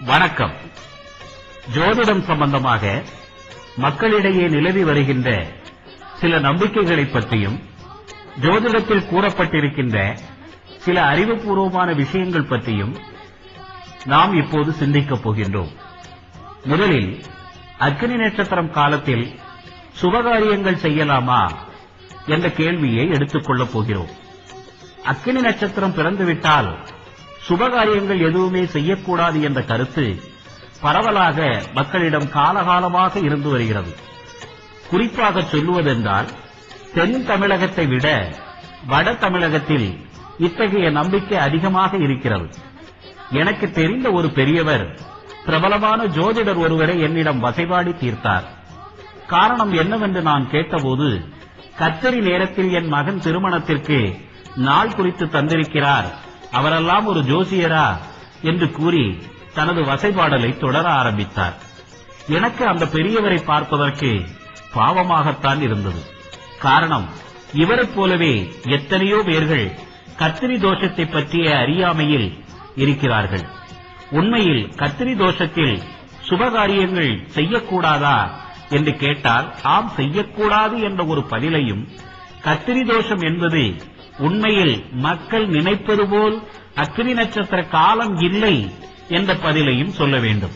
வணக்கம். ஜோதிடம் சம்பந்தமாக மக்களிடையே நிலவி வருகின்ற சில நம்பிக்கைகளைப் பற்றியும் ஜோதிடத்தில் கூறப்பட்டிருக்கின்ற சில அறிவுபூர்வமான விஷயங்கள் பற்றியும் நாம் இப்போது சிந்திக்கப் போகின்றோம். முதலில் அக்னி நட்சத்திரம் காலத்தில் சுபகாரியங்கள் செய்யலாமா என்ற கேள்வியை எடுத்துக் கொள்ளப் போகிறோம். அக்னி நட்சத்திரம் பிறந்துவிட்டால் சுபகாரியங்கள் எதுவுமே செய்யக்கூடாது என்ற கருத்து பரவலாக மக்களிடம் காலகாலமாக இருந்து வருகிறது. குறிப்பாக சொல்லுவதென்றால் தென் தமிழகத்தை விட வட தமிழகத்தில் இத்தகைய நம்பிக்கை அதிகமாக இருக்கிறது. எனக்கு தெரிந்த ஒரு பெரியவர் பிரபலமான ஜோதிடர் ஒருவரை என்னிடம் வசைபாடி தீர்த்தார். காரணம் என்னவென்று நான் கேட்டபோது, கத்தரி நேரத்தில் என் மகன் திருமணத்திற்கு நாள் குறித்து தந்திருக்கிறார், அவரெல்லாம் ஒரு ஜோசியரா என்று கூறி தனது வசைபாடலை தொடர ஆரம்பித்தார். எனக்கு அந்த பெரியவரை பார்ப்பதற்கு பாவமாகத்தான் இருந்தது. காரணம், இவரைப் போலவே எத்தனையோ பேர்கள் கத்திரி தோஷத்தை பற்றிய அறியாமையில் இருக்கிறார்கள். உண்மையில் கத்திரி தோஷத்தில் சுபகாரியங்கள் செய்யக்கூடாதா என்று கேட்டால், ஆம், செய்யக்கூடாது என்ற ஒரு பதிலையும், கத்திரி தோஷம் என்பது உண்மையில் மக்கள் நினைப்பது போல் அக்னி நட்சத்திர காலம் இல்லை என்ற பதிலையும் சொல்ல வேண்டும்.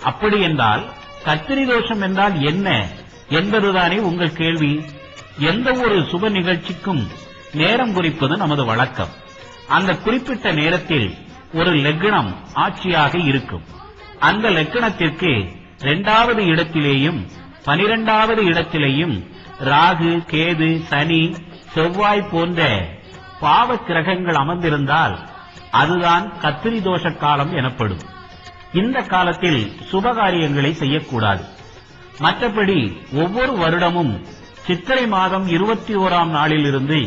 அப்படி என்றால் கத்திரி தோஷம் என்றால் என்ன என்பதுதானே உங்கள் கேள்வி. எந்த ஒரு சுப நிகழ்ச்சிக்கும் நேரம் குறிப்பது நமது வழக்கம். அந்த குறிப்பிட்ட நேரத்தில் ஒரு லக்னம் ஆட்சியாக இருக்கும். அந்த லக்னத்திற்கு 2வது இடத்திலேயும் 12வது இடத்திலேயும் ராகு, கேது, சனி, செவ்வாய் போன்ற பாவ கிரகங்கள் அமர்ந்திருந்தால் அதுதான் கத்திரி தோஷ காலம் எனப்படும். இந்த காலத்தில் சுபகாரியங்களை செய்யக்கூடாது. மற்றபடி ஒவ்வொரு வருடமும் சித்திரை மாதம் 21ஆம் நாளிலிருந்து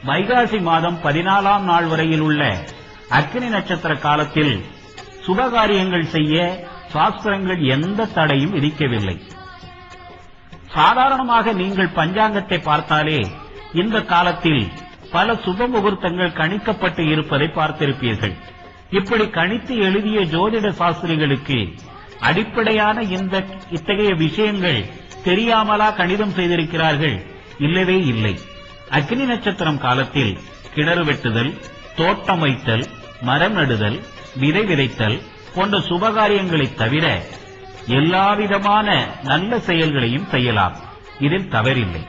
வைகாசி மாதம் 14ஆம் நாள் வரையில் உள்ள அக்னி நட்சத்திர காலத்தில் சுபகாரியங்கள் செய்ய சாஸ்திரங்கள் எந்த தடையும் விதிக்கவில்லை. சாதாரணமாக நீங்கள் பஞ்சாங்கத்தை பார்த்தாலே இந்த காலத்தில் பல சுப முகூர்த்தங்கள் கணிக்கப்பட்டு இருப்பதை பார்த்திருப்பீர்கள். இப்படி கணித்து எழுதிய ஜோதிட சாஸ்திரிகளுக்கு அடிப்படையான இத்தகைய விஷயங்கள் தெரியாமலா கணிதம் செய்திருக்கிறார்கள்? இல்லவே இல்லை. அக்னி நட்சத்திரம் காலத்தில் கிணறு வெட்டுதல், தோட்டம் வைத்தல், மரம் நடுதல், விதை விதைத்தல் போன்ற சுபகாரியங்களை தவிர எல்லாவிதமான நல்ல செயல்களையும் செய்யலாம். இதில் தவறில்லை.